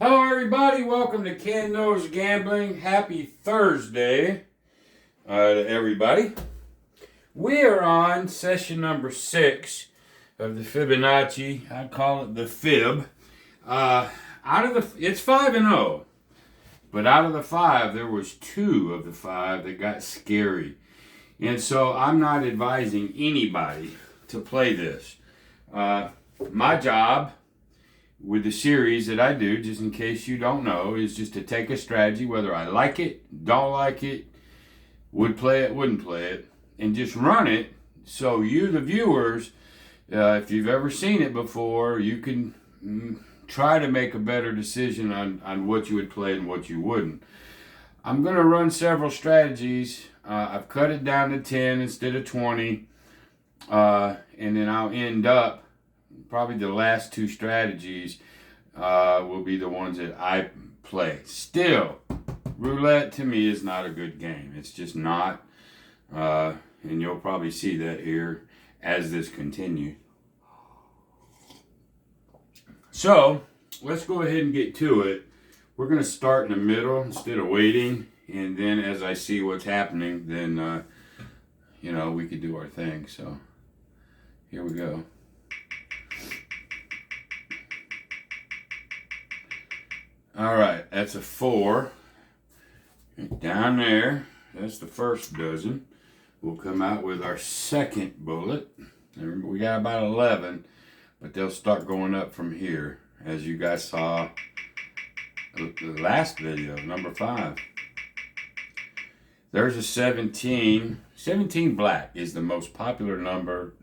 Hello, everybody. Welcome to Ken Knows Gambling. Happy Thursday to everybody. We are on session number 6 of the Fibonacci. I call it the Fib. It's 5-0, but out of the 5, there was 2 of the 5 that got scary, and so I'm not advising anybody to play this. My job with the series that I do, just in case you don't know, is just to take a strategy, whether I like it, don't like it, would play it, wouldn't play it, and just run it so you, the viewers, if you've ever seen it before, you can try to make a better decision on what you would play and what you wouldn't. I'm going to run several strategies. I've cut it down to 10 instead of 20, and then I'll end up probably the last 2 strategies will be the ones that I play. Still, roulette to me is not a good game. It's just not. And you'll probably see that here as this continues. So, let's go ahead and get to it. We're going to start in the middle instead of waiting. And then as I see what's happening, then, we could do our thing. So, here we go. All right, that's a 4. Down there, that's the first dozen. We'll come out with our second bullet. We got about 11, but they'll start going up from here, as you guys saw the last video, number 5. There's a 17. 17 black is the most popular number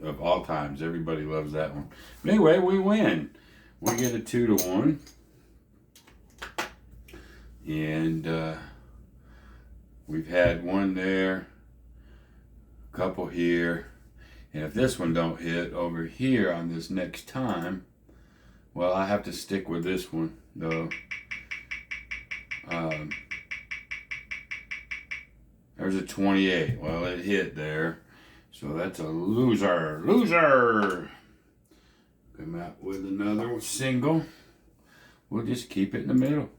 of all times. Everybody loves that one. But anyway, we win. We get a 2-1. And we've had one there, a couple here, and if this one don't hit over here on this next time, well, I have to stick with this one though. There's a 28. Well, it hit there, so that's a loser. Come out with another single. We'll just keep it in the middle.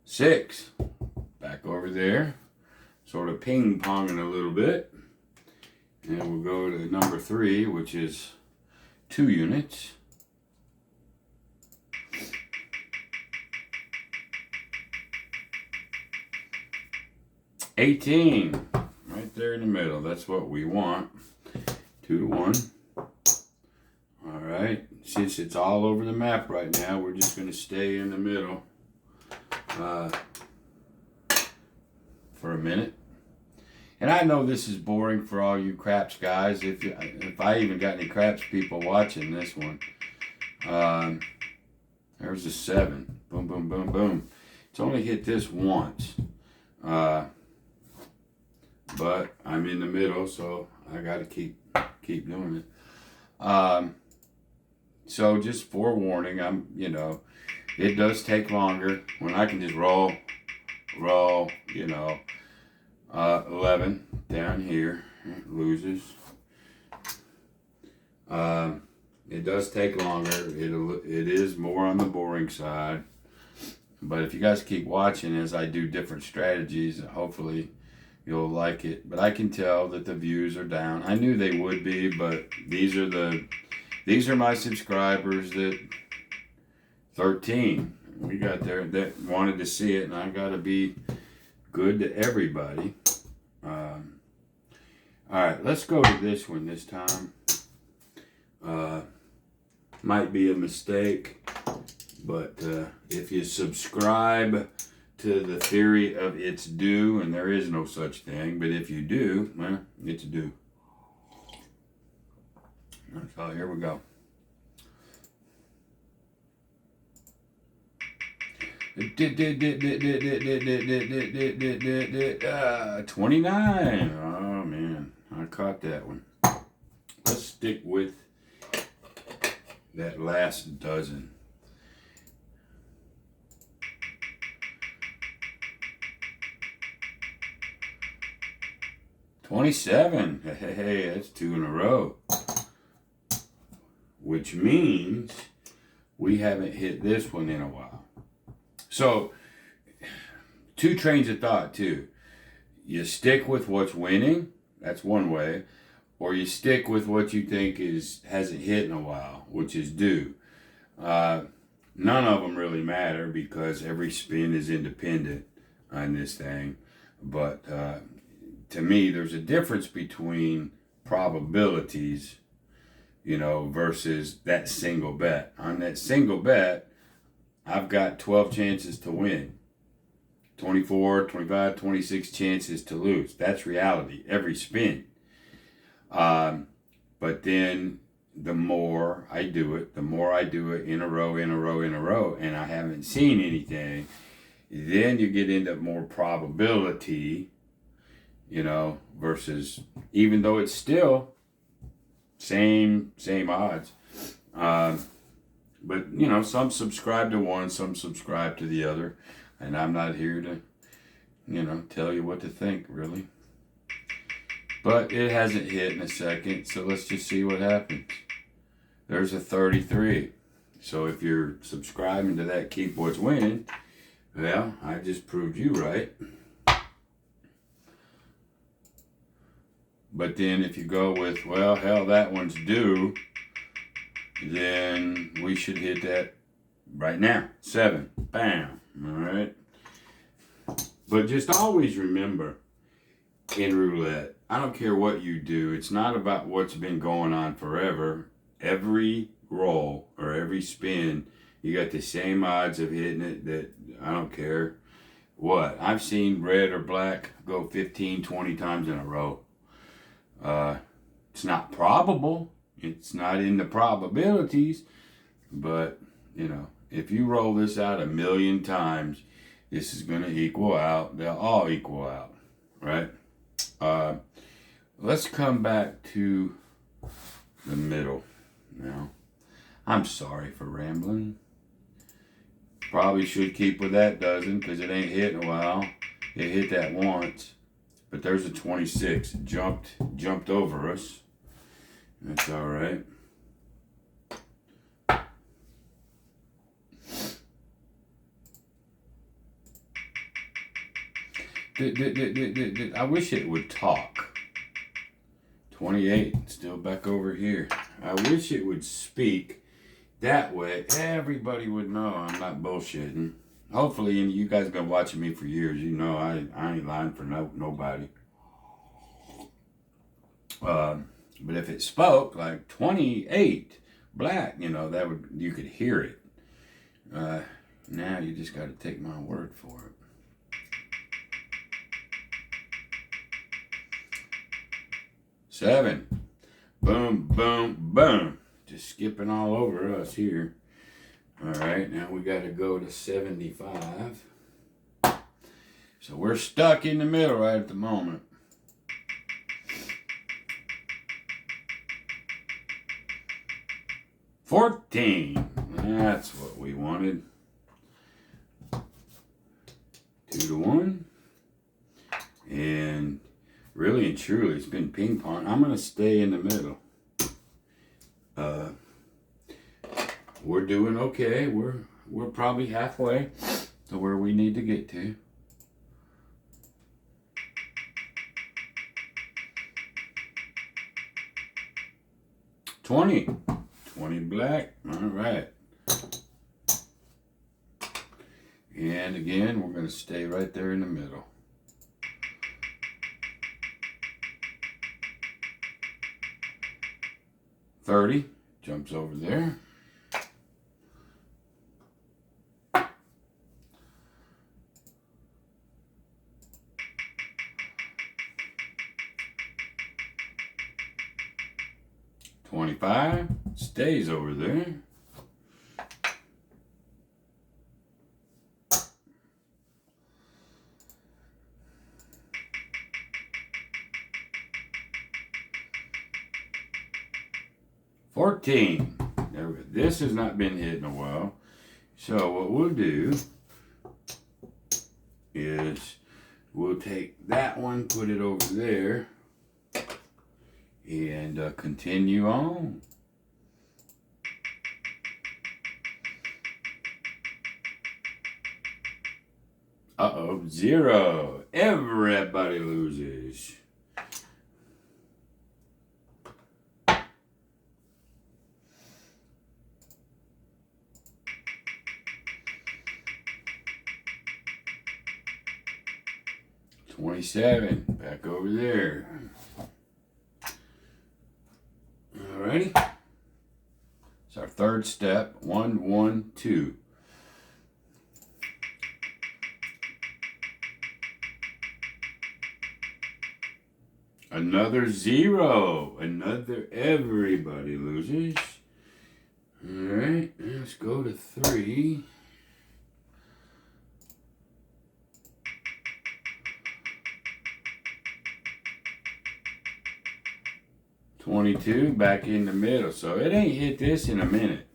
6, back over there, sort of ping-ponging a little bit. And we'll go to number 3, which is 2 units. 18, right there in the middle. That's what we want. 2-1. All right, since it's all over the map right now, we're just going to stay in the middle for a minute. And I know this is boring for all you craps guys, if I even got any craps people watching this one. There's a 7. Boom, boom, boom, boom. It's only hit this once. But I'm in the middle, so I got to keep doing it. So just forewarning, it does take longer when I can just roll, 11 down here, it loses. It does take longer. It is more on the boring side. But if you guys keep watching as I do different strategies, hopefully you'll like it. But I can tell that the views are down. I knew they would be, but these are my subscribers that 13 we got there that wanted to see it, and I gotta be good to everybody. All right, let's go to this one this time. Might be a mistake, but if you subscribe to the theory of it's due, and there is no such thing, but if you do, well, it's due. So here we go. 29. Oh man, I caught that one. Let's stick with that last dozen. 27. Hey, that's 2 in a row. Which means we haven't hit this one in a while. So, 2 trains of thought too. You stick with what's winning, that's one way, or you stick with what you think hasn't hit in a while, which is due. None of them really matter because every spin is independent on this thing. But to me, there's a difference between probabilities, versus that single bet. On that single bet, I've got 12 chances to win. 24, 25, 26 chances to lose. That's reality, every spin. But then the more I do it in a row, and I haven't seen anything, then you get into more probability, versus, even though it's still same odds. But, some subscribe to one, some subscribe to the other. And I'm not here to, tell you what to think, really. But it hasn't hit in a second, so let's just see what happens. There's a 33. So if you're subscribing to that Keep What's Winning, well, I just proved you right. But then if you go with, well, hell, that one's due, then we should hit that right now. 7. Bam. All right. But just always remember, in roulette, I don't care what you do, it's not about what's been going on forever. Every roll or every spin, you got the same odds of hitting it. That I don't care what. I've seen red or black go 15, 20 times in a row. It's not probable. It's not in the probabilities. But, if you roll this out 1,000,000 times, this is going to equal out. They'll all equal out, right? Let's come back to the middle now. I'm sorry for rambling. Probably should keep with that dozen because it ain't hit in a while. It hit that once. But there's a 26. It jumped over us. That's all right. I wish it would talk. 28, still back over here. I wish it would speak. That way, everybody would know I'm not bullshitting. Hopefully, and you guys have been watching me for years. I ain't lying for nobody. But if it spoke like 28 black, you could hear it. Now you just got to take my word for it. Seven. Boom, boom, boom. Just skipping all over us here. All right, now we got to go to 75. So we're stuck in the middle right at the moment. $14. That's what we wanted. 2 to 1. And really and truly, it's been ping pong. I'm going to stay in the middle. We're doing okay. We're probably halfway to where we need to get to. $20 black. All right. And again, we're going to stay right there in the middle. $30 jumps over there. $25 stays over there. $14. This has not been hit in a while. So what we'll do is we'll take that one, put it over there. and continue on. Uh-oh, 0. Everybody loses. $27. Back over there. Alrighty. It's our third step. 1, 1, 2. Another 0. Another everybody loses. Alright, let's go to 3. $22, back in the middle. So it ain't hit this in a minute.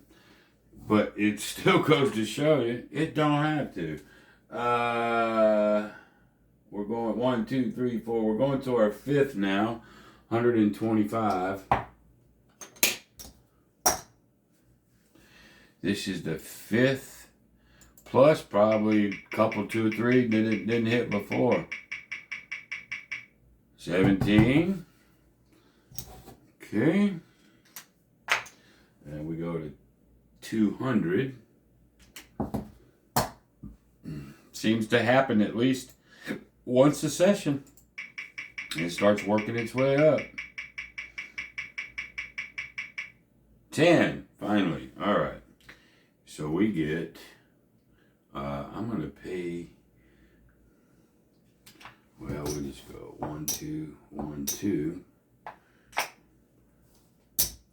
But it still goes to show you, it don't have to. We're going 1, 2, 3, 4. We're going to our 5th now. 125. This is the 5th. Plus probably a couple, 2 or 3 that it didn't hit before. 17. Okay. And we go to 200. Seems to happen at least once a session. It starts working its way up. 10, finally. All right. So we get, I'm going to pay, well, we'll just go 1, 2, 1, 2.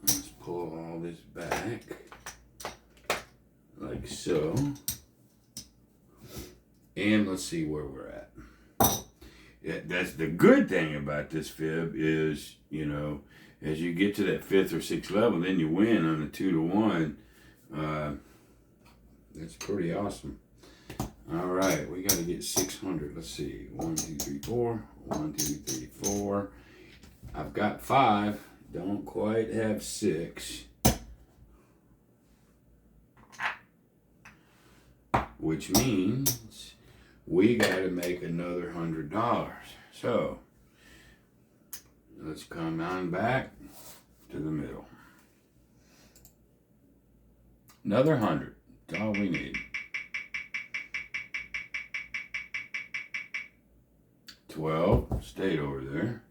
Let's pull all this back like so. And let's see where we're at. That's the good thing about this fib is, you know, as you get to that 5th or 6th level, then you win on a 2 to 1. That's pretty awesome. All right, we got to get 600. Let's see. 1, 2, 3, 4. 1, 2, 3, 4. I've got 5. Don't quite have 6. Which means we got to make another $100. So let's come on back to the middle. Another 100. That's all we need. 12 stayed over there.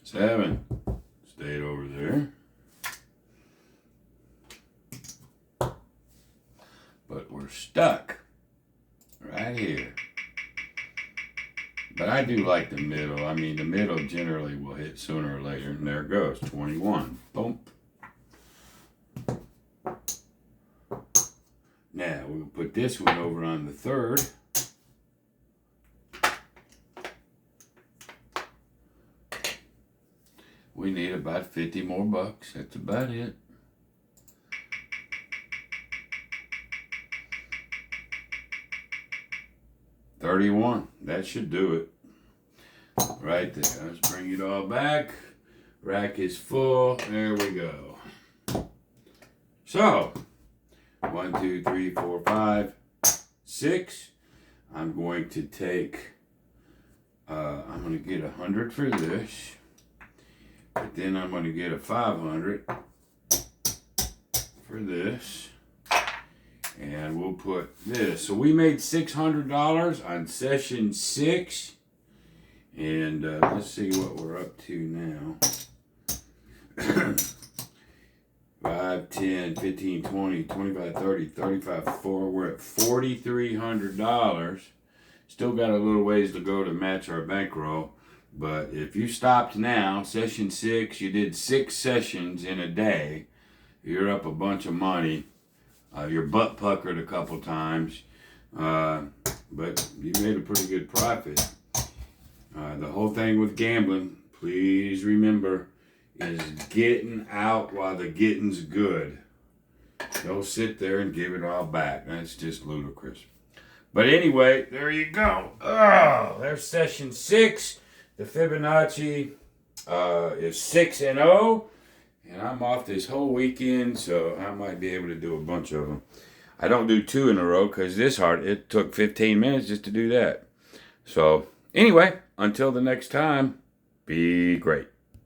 Seven stayed over there. But we're stuck right here. But I do like the middle. I mean, the middle generally will hit sooner or later. And there it goes, 21. Boom. Now, we'll put this one over on the 3rd. We need about 50 more bucks. That's about it. $31. That should do it. Right there. Let's bring it all back. Rack is full. There we go. So, 1, 2, 3, 4, 5, 6. I'm going to take, I'm going to get 100 for this. But then I'm going to get a 500 for this. And we'll put this. So we made $600 on session 6. And let's see what we're up to now. 5, 10, 15, 20, 25, 30, 35, 4. We're at $4,300. Still got a little ways to go to match our bankroll. But if you stopped now, session 6, you did 6 sessions in a day, you're up a bunch of money. Your butt puckered a couple times, but you made a pretty good profit. The whole thing with gambling, please remember, is getting out while the getting's good. He'll sit there and give it all back. That's just ludicrous. But anyway, there you go. Oh, there's session 6. The Fibonacci is 6-0. And I'm off this whole weekend, so I might be able to do a bunch of them. I don't do 2 in a row because it took 15 minutes just to do that. So anyway, until the next time, be great.